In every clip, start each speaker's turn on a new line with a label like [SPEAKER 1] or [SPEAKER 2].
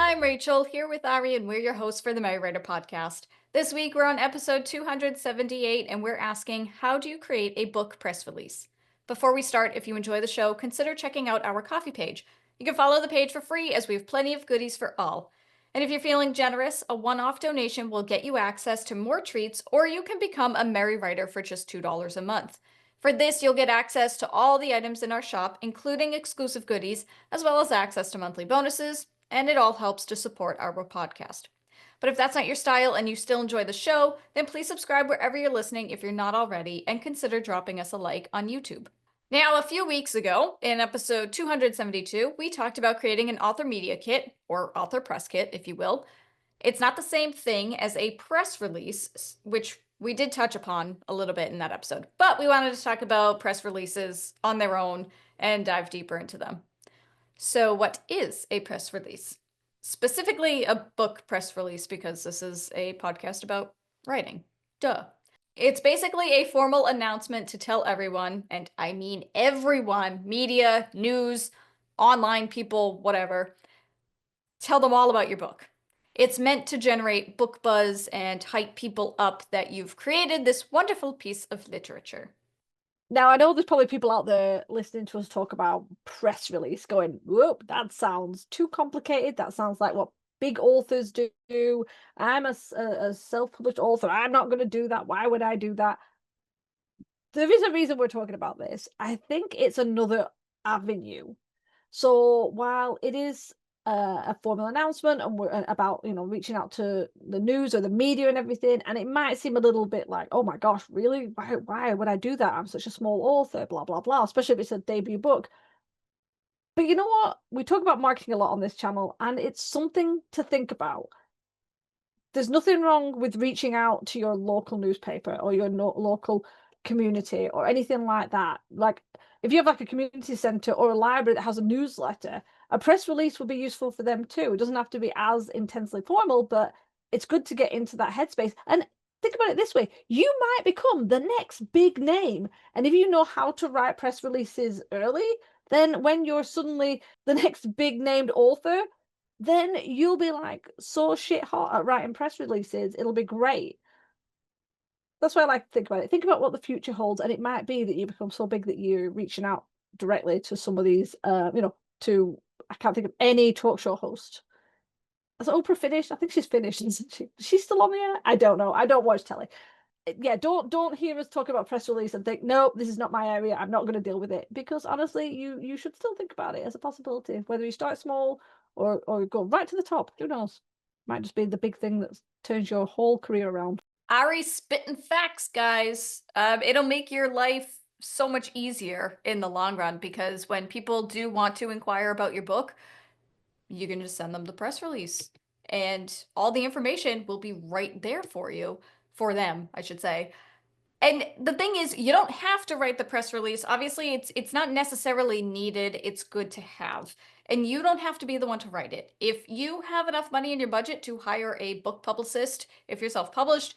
[SPEAKER 1] I'm Rachel, here with Ari, and we're your hosts for the Merry Writer podcast. This week, we're on episode 278, and we're asking, how do you create a book press release? Before we start, if you enjoy the show, consider checking out our coffee page. You can follow the page for free, as we have plenty of goodies for all. And if you're feeling generous, a one-off donation will get you access to more treats, or you can become a Merry Writer for just $2 a month. For this, you'll get access to all the items in our shop, including exclusive goodies, as well as access to monthly bonuses, and it all helps to support our podcast. But if that's not your style and you still enjoy the show, then please subscribe wherever you're listening if you're not already, and consider dropping us a like on YouTube. Now, a few weeks ago, in episode 272, we talked about creating an author media kit, or author press kit, if you will. It's not the same thing as a press release, which we did touch upon a little bit in that episode, but we wanted to talk about press releases on their own and dive deeper into them. So what is a press release? Specifically a book press release, because this is a podcast about writing. Duh. It's basically a formal announcement to tell everyone, and I mean everyone, media, news, online people, whatever, tell them all about your book. It's meant to generate book buzz and hype people up that you've created this wonderful piece of literature.
[SPEAKER 2] Now, I know there's probably people out there listening to us talk about press release going, whoop, that sounds too complicated. That sounds like what big authors do. I'm a self-published author. I'm not going to do that. Why would I do that? There is a reason we're talking about this. I think it's another avenue. So while it is a formal announcement and we're about reaching out to the news or the media and everything, and it might seem a little bit like, oh my gosh, really, why would I do that? I'm such a small author, blah blah blah, especially if it's a debut book. But you know what, we talk about marketing a lot on this channel, and it's something to think about. There's nothing wrong with reaching out to your local newspaper or your local community or anything like that. Like if you have like a community center or a library that has a newsletter, a press release would be useful for them too. It doesn't have to be as intensely formal, but it's good to get into that headspace. And think about it this way, you might become the next big name. And if you know how to write press releases early, then when you're suddenly the next big named author, then you'll be like so shit hot at writing press releases. It'll be great. That's why I like to think about it. Think about what the future holds, and it might be that you become so big that you're reaching out directly to some of these, to I can't think of any talk show host. Has Oprah finished? I think she's finished, isn't she? She's still on the air? I don't know. I don't watch telly. Yeah, don't hear us talk about press release and think, nope, this is not my area. I'm not going to deal with it. Because honestly, you should still think about it as a possibility. Whether you start small or go right to the top, who knows? Might just be the big thing that turns your whole career around.
[SPEAKER 1] Ari's spitting facts, guys. It'll make your life so much easier in the long run, because when people do want to inquire about your book, you can just send them the press release and all the information will be right there for you, for them, I should say. And the thing is, you don't have to write the press release. Obviously, it's not necessarily needed. It's good to have. And you don't have to be the one to write it. If you have enough money in your budget to hire a book publicist, if you're self-published,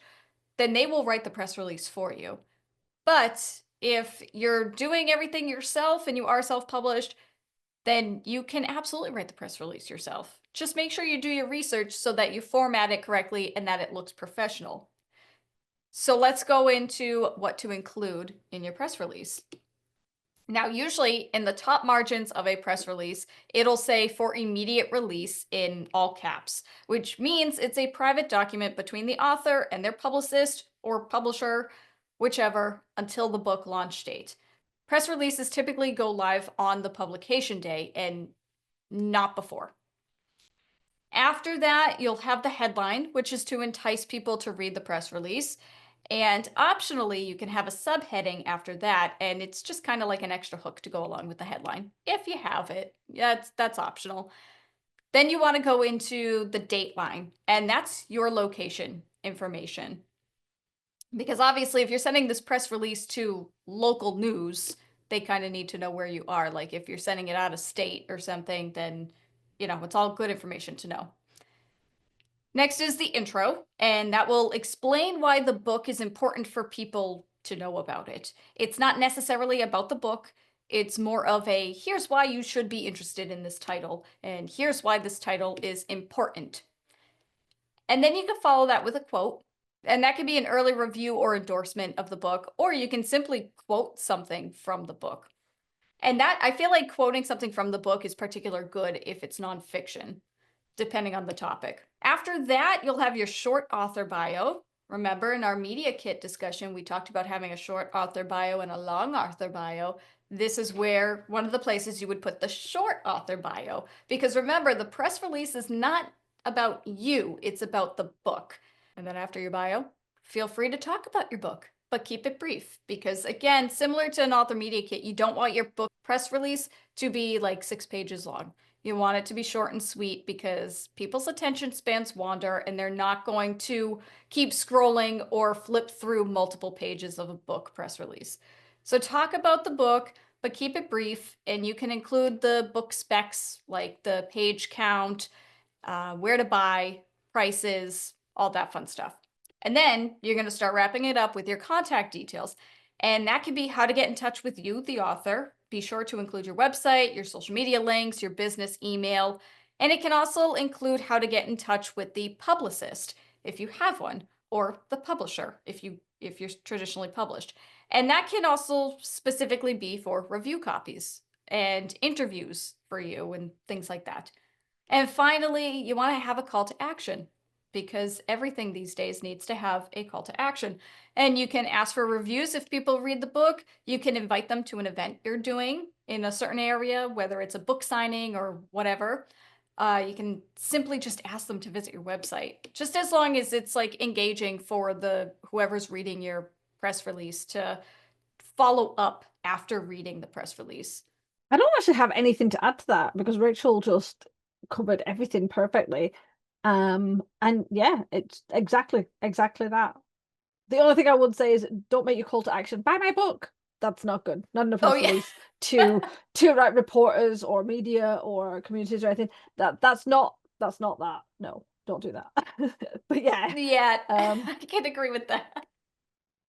[SPEAKER 1] then they will write the press release for you. But if you're doing everything yourself and you are self-published, then you can absolutely write the press release yourself. Just make sure you do your research so that you format it correctly and that it looks professional. So let's go into what to include in your press release. Now, usually in the top margins of a press release, it'll say for immediate release in all caps, which means it's a private document between the author and their publicist or publisher, whichever, until the book launch date. Press releases typically go live on the publication day and not before. After that, you'll have the headline, which is to entice people to read the press release. And optionally, you can have a subheading after that, and it's just kind of like an extra hook to go along with the headline, if you have it. Yeah, that's optional. Then you want to go into the date line, and that's your location information. Because obviously, if you're sending this press release to local news, they kind of need to know where you are. Like if you're sending it out of state or something, then, it's all good information to know. Next is the intro, and that will explain why the book is important for people to know about it. It's not necessarily about the book. It's more of a here's why you should be interested in this title, and here's why this title is important. And then you can follow that with a quote. And that can be an early review or endorsement of the book, or you can simply quote something from the book. And that I feel like quoting something from the book is particular good if it's nonfiction, depending on the topic. After that, you'll have your short author bio. Remember, in our media kit discussion, we talked about having a short author bio and a long author bio. This is where one of the places you would put the short author bio. Because remember, the press release is not about you, it's about the book. And then after your bio, feel free to talk about your book, but keep it brief. Because again, similar to an author media kit, you don't want your book press release to be like 6 pages long. You want it to be short and sweet because people's attention spans wander and they're not going to keep scrolling or flip through multiple pages of a book press release. So talk about the book, but keep it brief, and you can include the book specs like the page count, where to buy, prices, all that fun stuff. And then you're going to start wrapping it up with your contact details. And that can be how to get in touch with you, the author. Be sure to include your website, your social media links, your business email. And it can also include how to get in touch with the publicist, if you have one, or the publisher, if you're traditionally published. And that can also specifically be for review copies and interviews for you and things like that. And finally, you want to have a call to action because everything these days needs to have a call to action. And you can ask for reviews if people read the book. You can invite them to an event you're doing in a certain area, whether it's a book signing or whatever. You can simply just ask them to visit your website, just as long as it's like engaging for the whoever's reading your press release to follow up after reading the press release.
[SPEAKER 2] I don't actually have anything to add to that because Rachel just covered everything perfectly. And yeah, it's exactly that. The only thing I would say is don't make your call to action. Buy my book. That's not good. Not in a
[SPEAKER 1] Oh
[SPEAKER 2] press
[SPEAKER 1] yeah.
[SPEAKER 2] release to write reporters or media or communities or anything. That's not that. No, don't do that. But yeah,
[SPEAKER 1] Yeah,
[SPEAKER 2] um,
[SPEAKER 1] I can agree with that.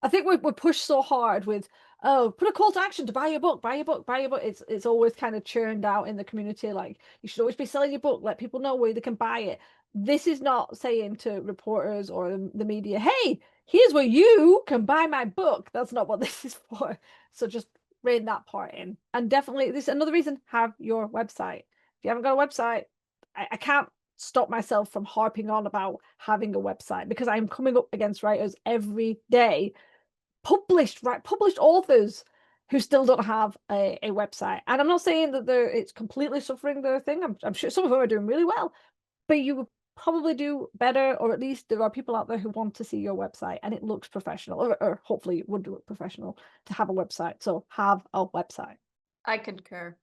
[SPEAKER 2] I think we're pushed so hard with, oh, put a call to action to buy your book, buy your book, buy your book. It's always kind of churned out in the community. Like you should always be selling your book, let people know where they can buy it. This is not saying to reporters or the media, hey, here's where you can buy my book. That's not what this is for. So just rein that part in. And definitely this is another reason, have your website. If you haven't got a website, I can't stop myself from harping on about having a website because I'm coming up against writers every day, published authors who still don't have a website. And I'm not saying that it's completely suffering their thing. I'm sure some of them are doing really well, but you would probably do better, or at least there are people out there who want to see your website and it looks professional, or hopefully it would look professional to have a website. So have a website.
[SPEAKER 1] I concur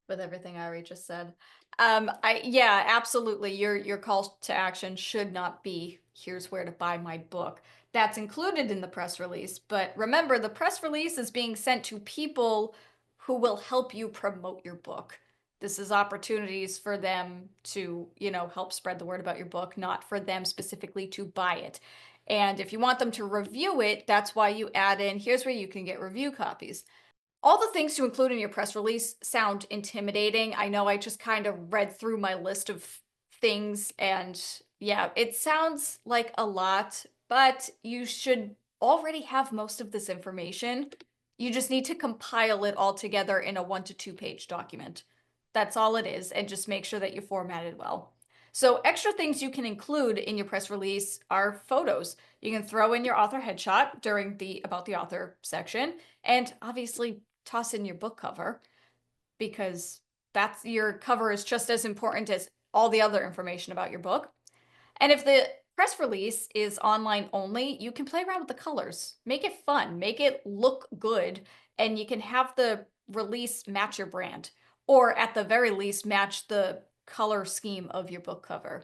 [SPEAKER 1] with everything Ari just said. Yeah, absolutely. Your call to action should not be here's where to buy my book. That's included in the press release, but remember the press release is being sent to people who will help you promote your book. This is opportunities for them to, help spread the word about your book, not for them specifically to buy it. And if you want them to review it, that's why you add in here's where you can get review copies. All the things to include in your press release sound intimidating. I know I just kind of read through my list of things, and yeah, it sounds like a lot, but you should already have most of this information. You just need to compile it all together in a 1 to 2 page document. That's all it is, and just make sure that you format it well. So extra things you can include in your press release are photos. You can throw in your author headshot during the about the author section, and obviously toss in your book cover because that's your cover is just as important as all the other information about your book. And if the press release is online only, you can play around with the colors, make it fun, make it look good, and you can have the release match your brand, or at the very least, match the color scheme of your book cover.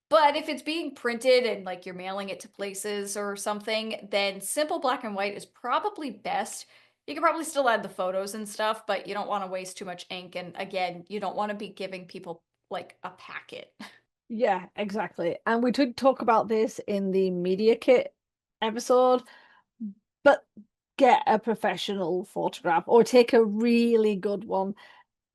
[SPEAKER 1] But if it's being printed and like you're mailing it to places or something, then simple black and white is probably best. You can probably still add the photos and stuff, but you don't want to waste too much ink. And again, you don't want to be giving people like a packet.
[SPEAKER 2] Yeah, exactly. And we did talk about this in the media kit episode, but get a professional photograph or take a really good one.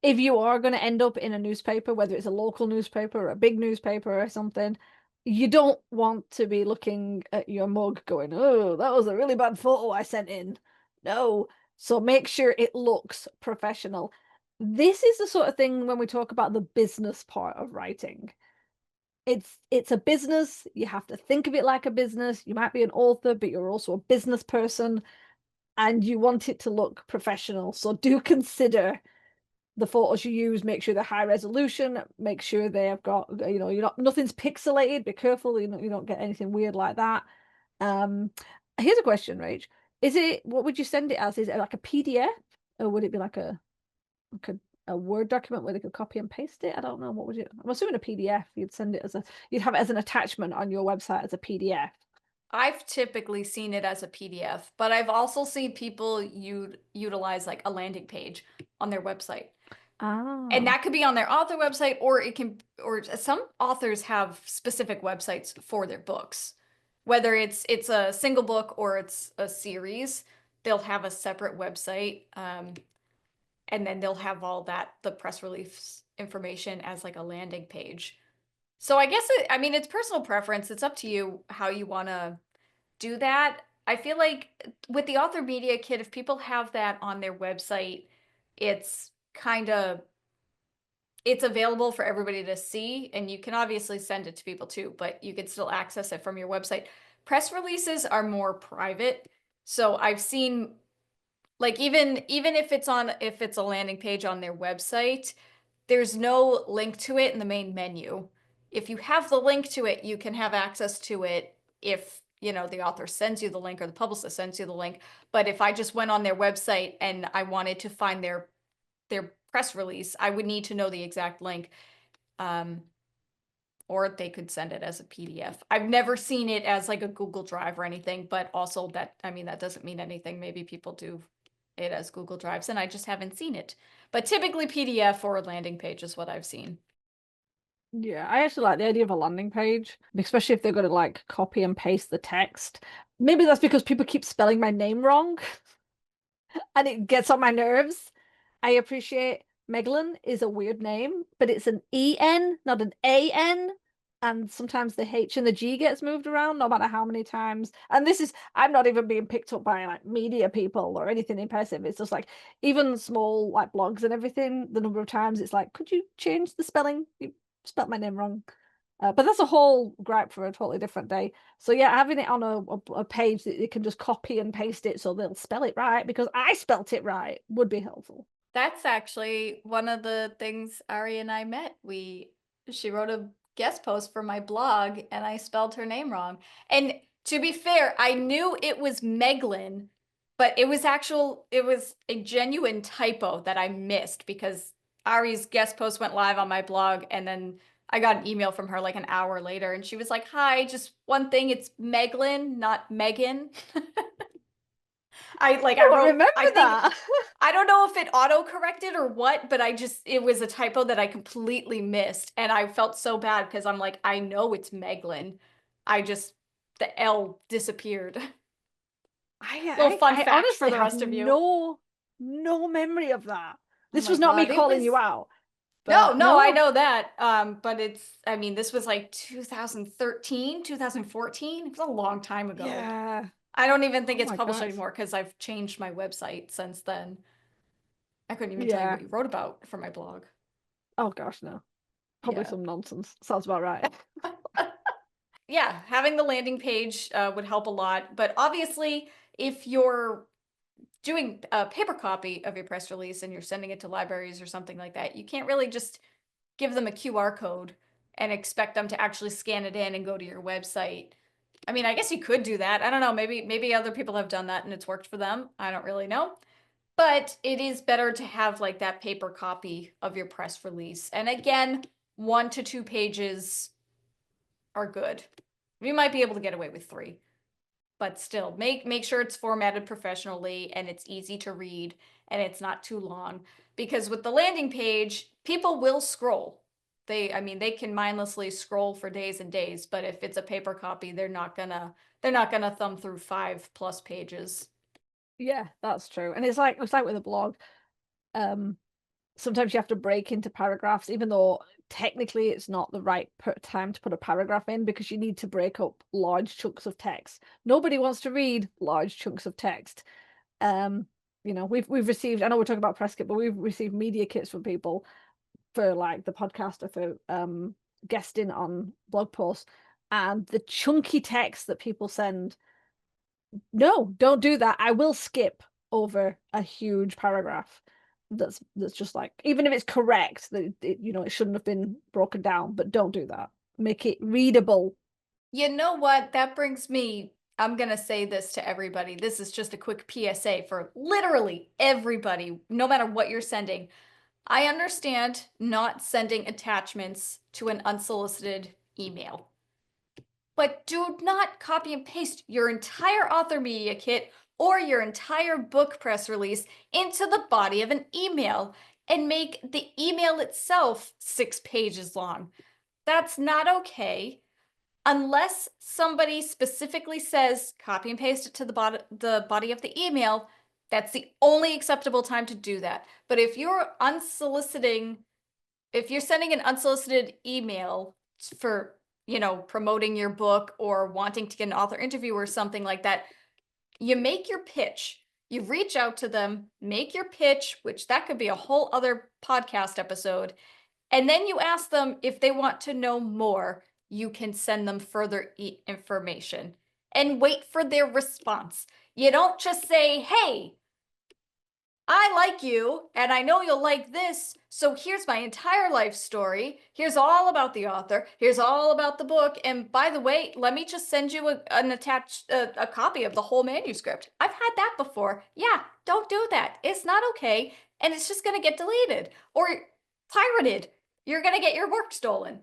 [SPEAKER 2] If you are going to end up in a newspaper, whether it's a local newspaper or a big newspaper or something, you don't want to be looking at your mug going, oh, that was a really bad photo I sent in. No. So make sure it looks professional. This is the sort of thing when we talk about the business part of writing. It's a business. You have to think of it like a business. You might be an author, but you're also a business person and you want it to look professional. So do consider the photos you use, make sure they're high resolution, make sure they have got, you're not, nothing's pixelated, be careful, you don't get anything weird like that. Um, Here's a question, Rach. What would you send it as? Is it like a PDF or would it be like a Word document where they could copy and paste it? I don't know. I'm assuming a PDF. You'd have it as an attachment on your website as a PDF.
[SPEAKER 1] I've typically seen it as a PDF, but I've also seen people utilize like a landing page on their website. And
[SPEAKER 2] Ah.
[SPEAKER 1] that could be on their author website, or or some authors have specific websites for their books. Whether it's a single book or it's a series, they'll have a separate website. And then they'll have all the press release information as like a landing page. So I guess I mean, it's personal preference. It's up to you how you want to do that. I feel like with the author media kit, if people have that on their website, it's kind of it's available for everybody to see, and you can obviously send it to people too, but you can still access it from your website. Press releases are more private. So I've seen like even if it's a landing page on their website, there's no link to it in the main menu. If you have the link to it, you can have access to it if, the author sends you the link or the publicist sends you the link. But if I just went on their website and I wanted to find their press release, I would need to know the exact link. Um, or they could send it as a PDF. I've never seen it as like a Google Drive or anything, but also that doesn't mean anything. Maybe people do it as Google Drives and I just haven't seen it. But typically PDF or a landing page is what I've seen.
[SPEAKER 2] Yeah, I actually like the idea of a landing page, especially if they're going to like copy and paste the text. Maybe that's because people keep spelling my name wrong and it gets on my nerves. I appreciate Megalyn is a weird name, but it's an EN, not an AN. And sometimes the H and the G gets moved around no matter how many times. And I'm not even being picked up by like media people or anything impressive. It's just like even small like blogs and everything, the number of times it's like, could you change the spelling? You spelt my name wrong. But that's a whole gripe for a totally different day. So yeah, having it on a page that you can just copy and paste it so they'll spell it right because I spelt it right would be helpful.
[SPEAKER 1] That's actually one of the things Ari and I met. She wrote a guest post for my blog and I spelled her name wrong. And to be fair, I knew it was Meglin, but it was a genuine typo that I missed because Ari's guest post went live on my blog and then I got an email from her like an hour later and she was like, "Hi, just one thing, it's Meglin, not Megan." I
[SPEAKER 2] Oh, I
[SPEAKER 1] wrote,
[SPEAKER 2] remember
[SPEAKER 1] I think
[SPEAKER 2] that.
[SPEAKER 1] I don't know if it auto corrected or what, but it was a typo that I completely missed. And I felt so bad because I'm like, I know it's Meglin. The L disappeared. Little fun
[SPEAKER 2] I
[SPEAKER 1] fact for
[SPEAKER 2] honestly
[SPEAKER 1] the
[SPEAKER 2] have
[SPEAKER 1] rest of you.
[SPEAKER 2] no memory of that.
[SPEAKER 1] Oh
[SPEAKER 2] This
[SPEAKER 1] my
[SPEAKER 2] was not me
[SPEAKER 1] God. It
[SPEAKER 2] calling you
[SPEAKER 1] was,
[SPEAKER 2] out,
[SPEAKER 1] no,
[SPEAKER 2] but
[SPEAKER 1] no, I
[SPEAKER 2] no.
[SPEAKER 1] know that. But I mean, this was like 2013, 2014. It was a long time ago.
[SPEAKER 2] Yeah.
[SPEAKER 1] I don't even think
[SPEAKER 2] Oh
[SPEAKER 1] it's
[SPEAKER 2] my
[SPEAKER 1] published
[SPEAKER 2] gosh.
[SPEAKER 1] anymore because I've changed my website since then. I couldn't even tell you what
[SPEAKER 2] Yeah.
[SPEAKER 1] you wrote about for my blog.
[SPEAKER 2] Oh gosh, no. Probably
[SPEAKER 1] Yeah.
[SPEAKER 2] some nonsense. Sounds about right.
[SPEAKER 1] Yeah, having the landing page would help a lot. But obviously, if you're doing a paper copy of your press release and you're sending it to libraries or something like that, you can't really just give them a QR code and expect them to actually scan it in and go to your website. I mean, I guess you could do that. I don't know. Maybe other people have done that and it's worked for them. I don't really know. But it is better to have like that paper copy of your press release. And again, 1 to 2 pages are good. We might be able to get away with 3, but still make sure it's formatted professionally and it's easy to read and it's not too long because with the landing page, people will scroll. I mean, they can mindlessly scroll for days and days, but if it's a paper copy, they're not gonna thumb through 5+ pages.
[SPEAKER 2] Yeah, that's true. And it's like with a blog. Um, Sometimes you have to break into paragraphs, even though technically it's not the right time to put a paragraph in because you need to break up large chunks of text. Nobody wants to read large chunks of text. Um, we've received, I know we're talking about press kit, but we've received media kits from people for like the podcast or for guesting on blog posts, and the chunky text that people send, no, don't do that. I will skip over a huge paragraph that's just like, even if it's correct that it shouldn't have been broken down, but don't do that. Make it readable.
[SPEAKER 1] You know what? That brings me, I'm going to say this to everybody. This is just a quick PSA for literally everybody, no matter what you're sending. I understand not sending attachments to an unsolicited email, but do not copy and paste your entire author media kit or your entire book press release into the body of an email and make the email itself 6 pages long. That's not okay. Unless somebody specifically says copy and paste it to the body of the email, that's the only acceptable time to do that. But if you're sending an unsolicited email for, promoting your book or wanting to get an author interview or something like that, you make your pitch. You reach out to them, make your pitch, which that could be a whole other podcast episode, and then you ask them if they want to know more. You can send them further information and wait for their response. You don't just say, hey, I like you and I know you'll like this. So here's my entire life story. Here's all about the author. Here's all about the book. And by the way, let me just send you a copy of the whole manuscript. I've had that before. Yeah, don't do that. It's not okay. And it's just going to get deleted or pirated. You're going to get your work stolen.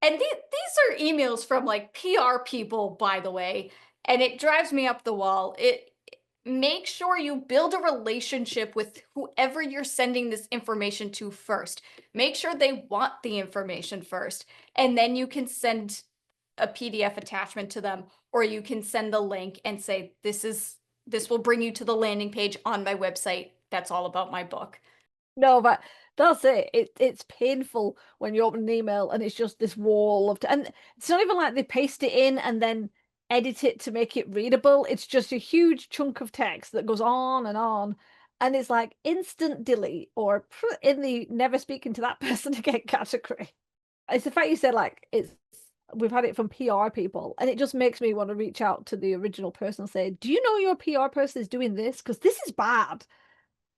[SPEAKER 1] And these are emails from like PR people, by the way, and it drives me up the wall. Make sure you build a relationship with whoever you're sending this information to first. Make sure they want the information first, and then you can send a PDF attachment to them, or you can send the link and say, this will bring you to the landing page on my website. That's all about my book.
[SPEAKER 2] No, but that's it. It's painful when you open an email and it's just this wall of and it's not even like they paste it in and then edit it to make it readable. It's just a huge chunk of text that goes on and on. And it's like instant delete or in the never speaking to that person again category. It's the fact you said like we've had it from PR people, and it just makes me want to reach out to the original person and say, do you know your PR person is doing this? Because this is bad.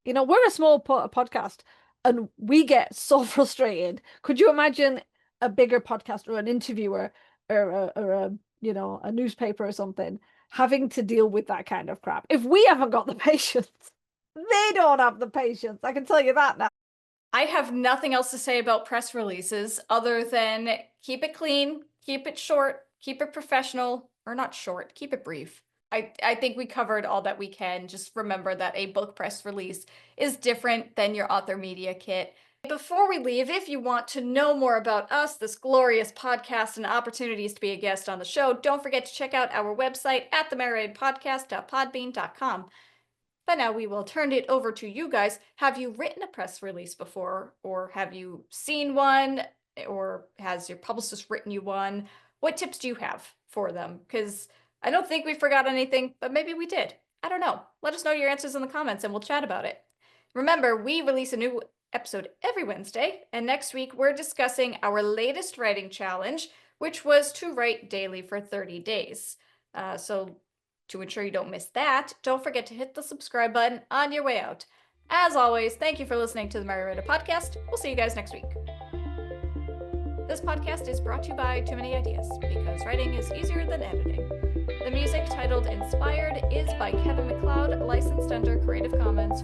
[SPEAKER 2] We're a small podcast and we get so frustrated. Could you imagine a bigger podcast or an interviewer or a newspaper or something having to deal with that kind of crap? If we haven't got the patience, they don't have the patience. I can tell you that now.
[SPEAKER 1] I have nothing else to say about press releases other than keep it clean, keep it short, keep it professional, or not short, keep it brief. I think we covered all that we can. Just remember that a book press release is different than your author media kit. Before we leave, if you want to know more about us, this glorious podcast, and opportunities to be a guest on the show, don't forget to check out our website at themarriedpodcast.podbean.com. But now we will turn it over to you guys. Have you written a press release before? Or have you seen one? Or has your publicist written you one? What tips do you have for them? Because I don't think we forgot anything, but maybe we did. I don't know. Let us know your answers in the comments and we'll chat about it. Remember, we release a new episode every Wednesday, and next week we're discussing our latest writing challenge, which was to write daily for 30 days. So to ensure you don't miss that, don't forget to hit the subscribe button on your way out. As always, thank you for listening to the Mary Writer Podcast. We'll see you guys next week. This podcast is brought to you by Too Many Ideas, because writing is easier than editing. The music, titled Inspired, is by Kevin MacLeod, licensed under Creative Commons